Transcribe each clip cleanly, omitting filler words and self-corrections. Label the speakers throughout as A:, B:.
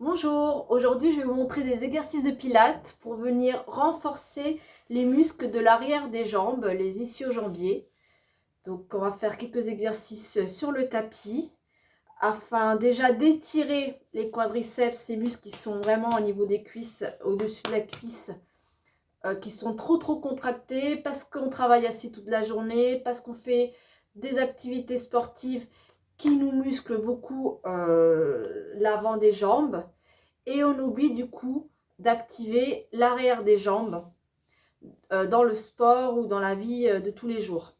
A: Bonjour, aujourd'hui je vais vous montrer des exercices de pilates pour venir renforcer les muscles de l'arrière des jambes, les ischio-jambiers. Donc on va faire quelques exercices sur le tapis afin déjà d'étirer les quadriceps, ces muscles qui sont vraiment au niveau des cuisses, au-dessus de la cuisse, qui sont trop contractés parce qu'on travaille assis toute la journée, parce qu'on fait des activités sportives qui nous musclent beaucoup l'avant des jambes. Et on oublie du coup d'activer l'arrière des jambes dans le sport ou dans la vie de tous les jours.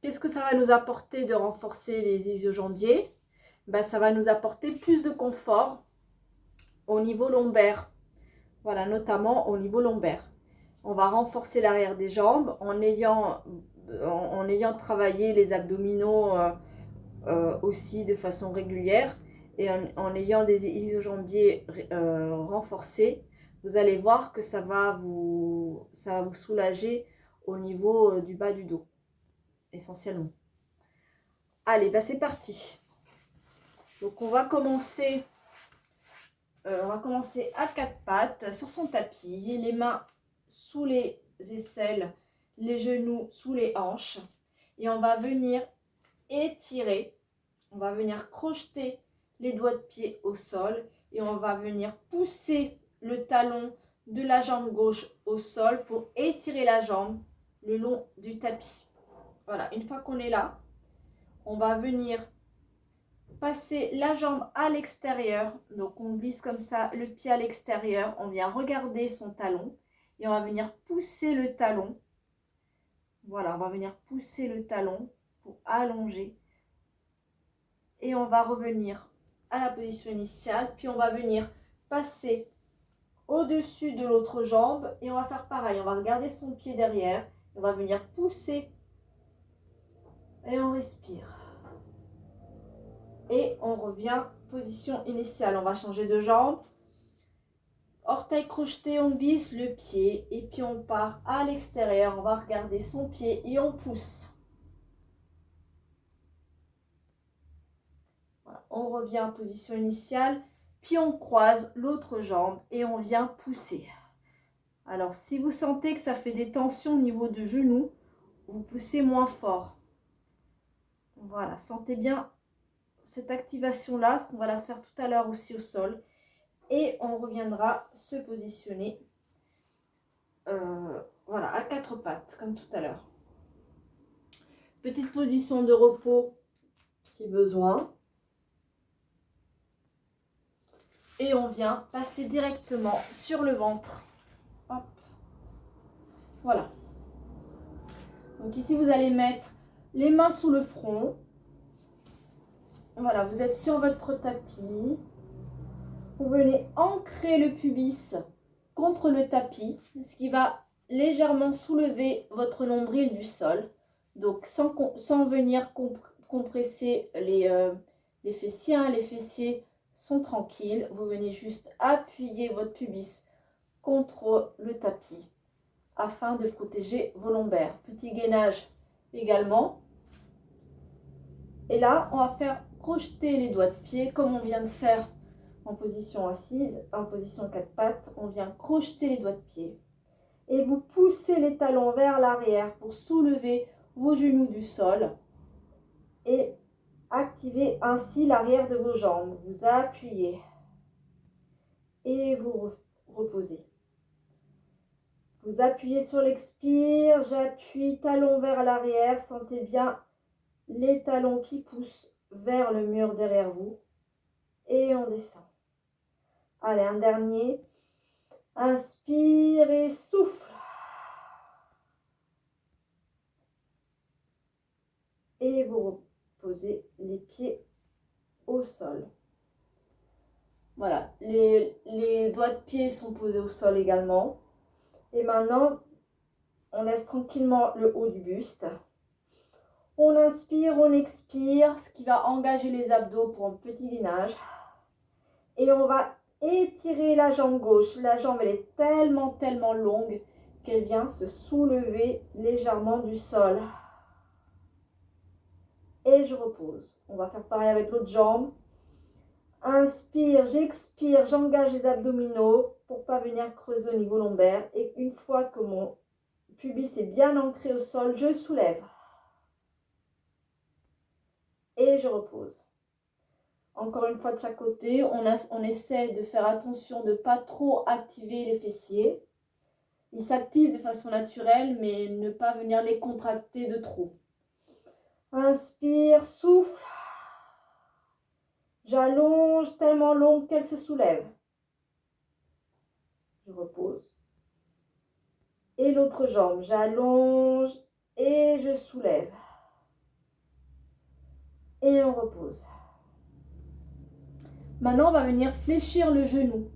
A: Qu'est-ce que ça va nous apporter de renforcer les ischio-jambiers? Ça va nous apporter plus de confort au niveau lombaire. Voilà, notamment au niveau lombaire. On va renforcer l'arrière des jambes en ayant travaillé les abdominaux aussi de façon régulière et en ayant des ischio-jambiers renforcés, vous allez voir que ça va vous soulager au niveau du bas du dos, essentiellement. Allez, c'est parti. Donc on va commencer à quatre pattes sur son tapis, les mains sous les aisselles, les genoux sous les hanches, et on va venir étirer, on va venir crocheter les doigts de pied au sol et on va venir pousser le talon de la jambe gauche au sol pour étirer la jambe le long du tapis. Voilà, une fois qu'on est là, on va venir passer la jambe à l'extérieur. Donc on glisse comme ça le pied à l'extérieur, on vient regarder son talon et on va venir pousser le talon. Voilà, on va venir pousser le talon pour allonger. Et on va revenir à la position initiale, puis on va venir passer au-dessus de l'autre jambe et on va faire pareil, on va regarder son pied derrière, on va venir pousser et on respire. Et on revient position initiale, on va changer de jambe, orteil crocheté, on glisse le pied et puis on part à l'extérieur, on va regarder son pied et on pousse. Voilà, on revient en position initiale, puis on croise l'autre jambe et on vient pousser. Alors, si vous sentez que ça fait des tensions au niveau du genou, vous poussez moins fort. Voilà, sentez bien cette activation-là, parce qu'on va la faire tout à l'heure aussi au sol. Et on reviendra se positionner voilà, à quatre pattes, comme tout à l'heure. Petite position de repos, si besoin. Et on vient passer directement sur le ventre. Hop. Voilà. Donc ici, vous allez mettre les mains sous le front. Voilà, vous êtes sur votre tapis. Vous venez ancrer le pubis contre le tapis, ce qui va légèrement soulever votre nombril du sol. Donc sans venir compresser les fessiers. Hein. Les fessiers sont tranquilles. Vous venez juste appuyer votre pubis contre le tapis afin de protéger vos lombaires. Petit gainage également. Et là, on va faire crocheter les doigts de pied comme on vient de faire en position assise, en position quatre pattes. On vient crocheter les doigts de pied. Et vous poussez les talons vers l'arrière pour soulever vos genoux du sol et activer ainsi l'arrière de vos jambes. Vous appuyez et vous reposez. Vous appuyez sur l'expire, j'appuie talons vers l'arrière, sentez bien les talons qui poussent vers le mur derrière vous et on descend. Allez, un dernier. Inspire et souffle. Et vous reposez les pieds au sol. Voilà, les doigts de pied sont posés au sol également. Et maintenant, on laisse tranquillement le haut du buste. On inspire, on expire, ce qui va engager les abdos pour un petit gainage. Et on va étirer la jambe gauche. La jambe, elle est tellement longue qu'elle vient se soulever légèrement du sol. Et je repose. On va faire pareil avec l'autre jambe. Inspire, j'expire, j'engage les abdominaux pour pas venir creuser au niveau lombaire. Et une fois que mon pubis est bien ancré au sol, je soulève. Et je repose. Encore une fois de chaque côté, on essaie de faire attention de ne pas trop activer les fessiers. Ils s'activent de façon naturelle, mais ne pas venir les contracter de trop. Inspire, souffle. J'allonge tellement longue qu'elle se soulève. Je repose. Et l'autre jambe, j'allonge et je soulève. Et on repose. Maintenant, on va venir fléchir le genou.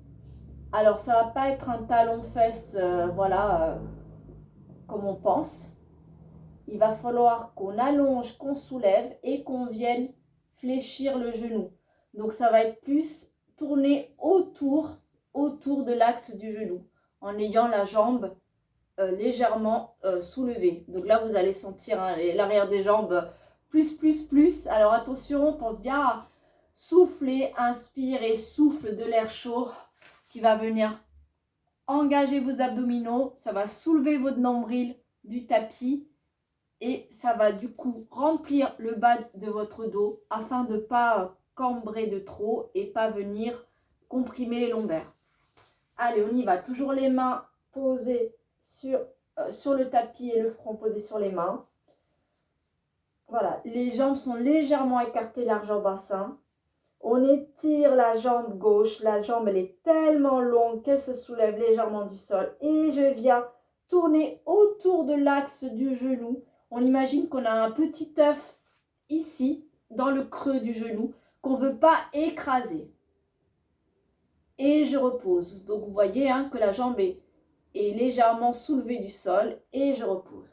A: Alors, ça ne va pas être un talon-fesse, comme on pense. Il va falloir qu'on allonge, qu'on soulève et qu'on vienne fléchir le genou. Donc, ça va être plus tourner autour de l'axe du genou, en ayant la jambe légèrement soulevée. Donc là, vous allez sentir l'arrière des jambes plus. Alors, attention, pense bien à souffler, inspire et souffle de l'air chaud qui va venir engager vos abdominaux. Ça va soulever votre nombril du tapis. Et ça va du coup remplir le bas de votre dos afin de ne pas cambrer de trop et pas venir comprimer les lombaires. Allez, on y va. Toujours les mains posées sur le tapis et le front posé sur les mains. Voilà, les jambes sont légèrement écartées, largeur bassin. On étire la jambe gauche. La jambe, elle est tellement longue qu'elle se soulève légèrement du sol. Et je viens tourner autour de l'axe du genou. On imagine qu'on a un petit œuf ici, dans le creux du genou, qu'on ne veut pas écraser. Et je repose. Donc, vous voyez que la jambe est légèrement soulevée du sol. Et je repose.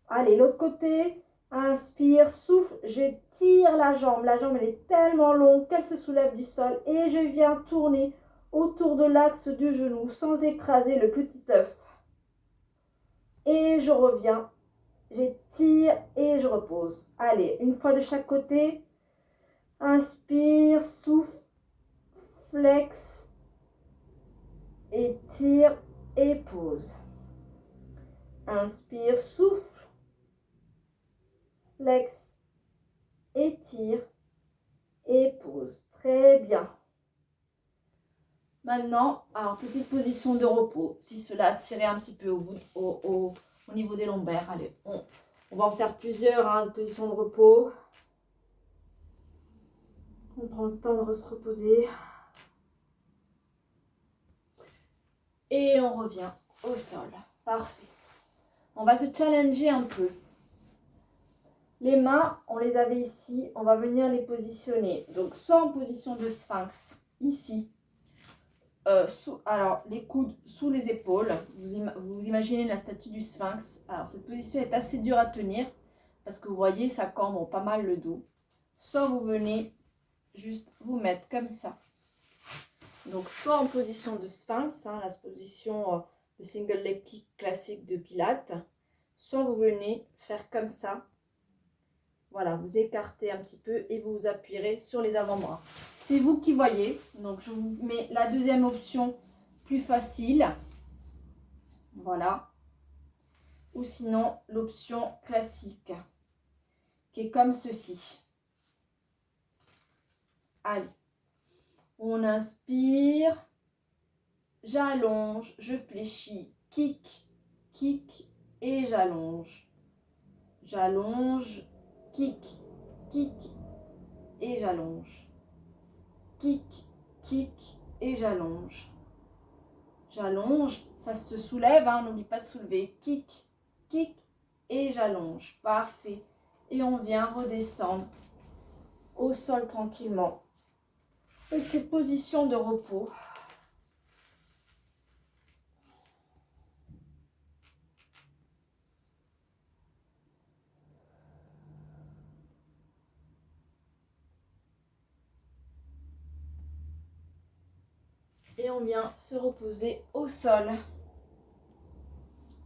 A: Allez, l'autre côté. Inspire, souffle. J'étire la jambe. La jambe, elle est tellement longue qu'elle se soulève du sol. Et je viens tourner autour de l'axe du genou sans écraser le petit œuf. Et je reviens. J'étire et je repose. Allez, une fois de chaque côté. Inspire, souffle, flex, étire et pose. Inspire, souffle, flex, étire et pose. Très bien. Maintenant, alors petite position de repos. Si cela a tiré un petit peu au niveau des lombaires. Allez, on va en faire plusieurs positions de repos. On prend le temps de se reposer. Et on revient au sol. Parfait. On va se challenger un peu. Les mains, on les avait ici. On va venir les positionner. Donc, soit en position de sphinx, ici. Alors, les coudes sous les épaules. Vous imaginez la statue du sphinx. Alors, cette position est assez dure à tenir. Parce que vous voyez, ça cambre pas mal le dos. Soit vous venez juste vous mettre comme ça. Donc, soit en position de sphinx, la position de single leg kick classique de Pilates, soit vous venez faire comme ça. Voilà, vous écartez un petit peu et vous vous appuierez sur les avant-bras. C'est vous qui voyez. Donc, je vous mets la deuxième option plus facile. Voilà. Ou sinon, l'option classique, qui est comme ceci. Allez. On inspire, j'allonge, je fléchis, kick, kick et j'allonge. J'allonge, kick, kick et j'allonge. Kick, kick et j'allonge. J'allonge, ça se soulève, n'oublie pas de soulever. Kick, kick et j'allonge. Parfait. Et on vient redescendre au sol tranquillement. Avec cette position de repos. Et on vient se reposer au sol.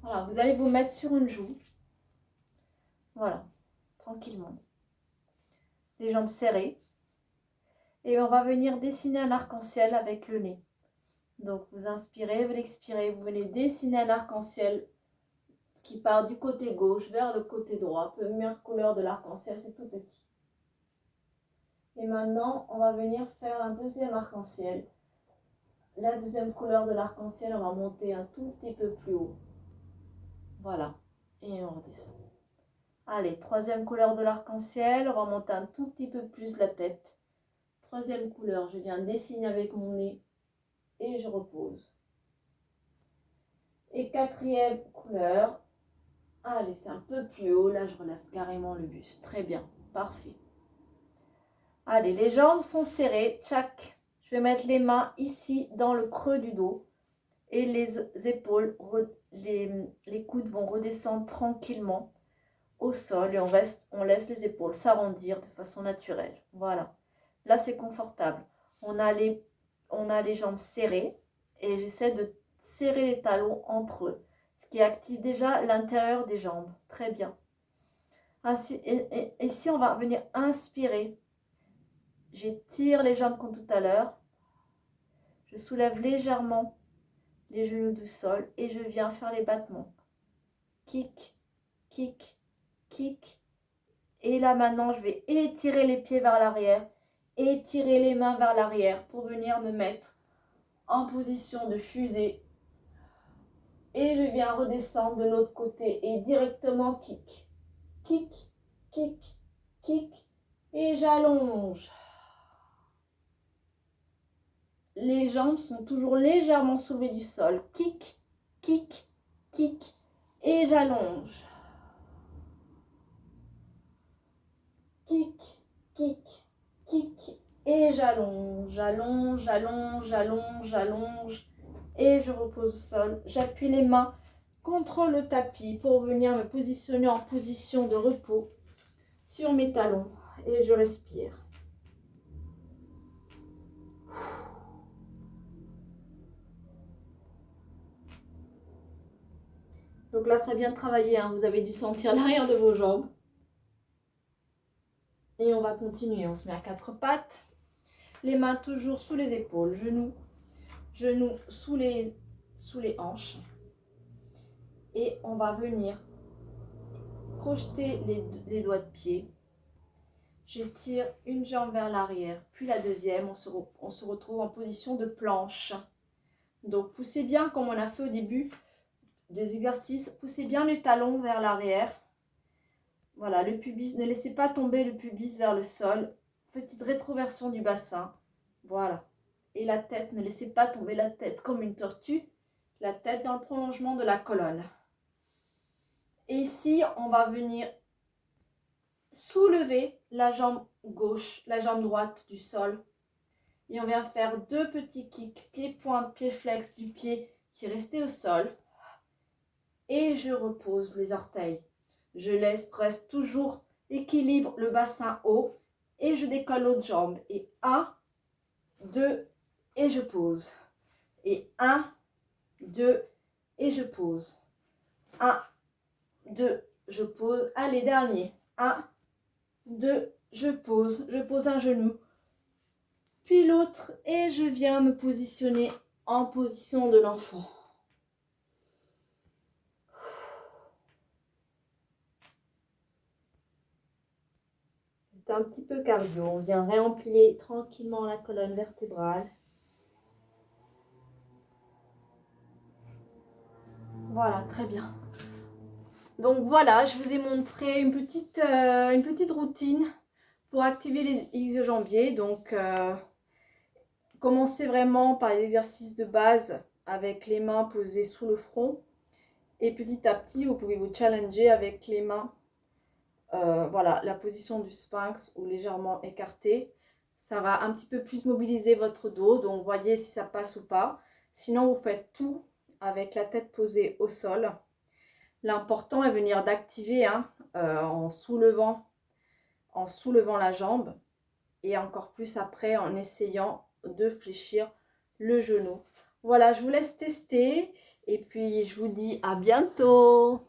A: Voilà, vous allez vous mettre sur une joue. Voilà, tranquillement. Les jambes serrées. Et on va venir dessiner un arc-en-ciel avec le nez. Donc vous inspirez, vous l'expirez, vous venez dessiner un arc-en-ciel qui part du côté gauche vers le côté droit. Première couleur de l'arc-en-ciel, c'est tout petit. Et maintenant, on va venir faire un deuxième arc-en-ciel. La deuxième couleur de l'arc-en-ciel, on va monter un tout petit peu plus haut. Voilà. Et on redescend. Allez, troisième couleur de l'arc-en-ciel, on va monter un tout petit peu plus la tête. Troisième couleur, je viens dessiner avec mon nez et je repose. Et quatrième couleur, allez, c'est un peu plus haut, là je relève carrément le buste. Très bien, parfait. Allez, les jambes sont serrées, tchac. Je vais mettre les mains ici dans le creux du dos et les épaules, les coudes vont redescendre tranquillement au sol et on laisse les épaules s'arrondir de façon naturelle. Voilà, là c'est confortable. On a les jambes serrées et j'essaie de serrer les talons entre eux, ce qui active déjà l'intérieur des jambes. Très bien. Ainsi, ici, on va venir inspirer. J'étire les jambes comme tout à l'heure. Je soulève légèrement les genoux du sol et je viens faire les battements. Kick, kick, kick. Et là maintenant, je vais étirer les pieds vers l'arrière, étirer les mains vers l'arrière pour venir me mettre en position de fusée. Et je viens redescendre de l'autre côté et directement kick, kick, kick, kick. Et j'allonge. Les jambes sont toujours légèrement soulevées du sol. Kick, kick, kick. Et j'allonge. Kick, kick, kick. Et j'allonge, j'allonge, j'allonge, j'allonge, j'allonge. Et je repose au sol. J'appuie les mains contre le tapis pour venir me positionner en position de repos sur mes talons. Et je respire. Donc là, ça vient de travailler, hein. Vous avez dû sentir l'arrière de vos jambes. Et on va continuer. On se met à quatre pattes. Les mains toujours sous les épaules. Genoux sous les hanches. Et on va venir crocheter les doigts de pied. J'étire une jambe vers l'arrière, puis la deuxième. On se retrouve en position de planche. Donc poussez bien, comme on a fait au début des exercices, poussez bien les talons vers l'arrière. Voilà, le pubis, ne laissez pas tomber le pubis vers le sol. Petite rétroversion du bassin. Voilà. Et la tête, ne laissez pas tomber la tête comme une tortue. La tête dans le prolongement de la colonne. Et ici, on va venir soulever la jambe gauche, la jambe droite du sol. Et on vient faire deux petits kicks, pied-pointe, pied-flex du pied qui est resté au sol. Et je repose les orteils. Je reste toujours équilibre le bassin haut et je décolle l'autre jambe. Et 1, 2 et je pose. Et 1, 2 et je pose. 1, 2, je pose. Allez, dernier. 1, 2, je pose. Je pose un genou. Puis l'autre et je viens me positionner en position de l'enfant. C'est un petit peu cardio. On vient réemplier tranquillement la colonne vertébrale. Voilà, très bien. Donc voilà, je vous ai montré une petite routine pour activer les ischio-jambiers. Donc, commencez vraiment par les exercices de base avec les mains posées sous le front. Et petit à petit, vous pouvez vous challenger avec les mains. Voilà, la position du sphinx ou légèrement écartée. Ça va un petit peu plus mobiliser votre dos. Donc, voyez si ça passe ou pas. Sinon, vous faites tout avec la tête posée au sol. L'important est venir d'activer en soulevant la jambe et encore plus après en essayant de fléchir le genou. Voilà, je vous laisse tester et puis je vous dis à bientôt.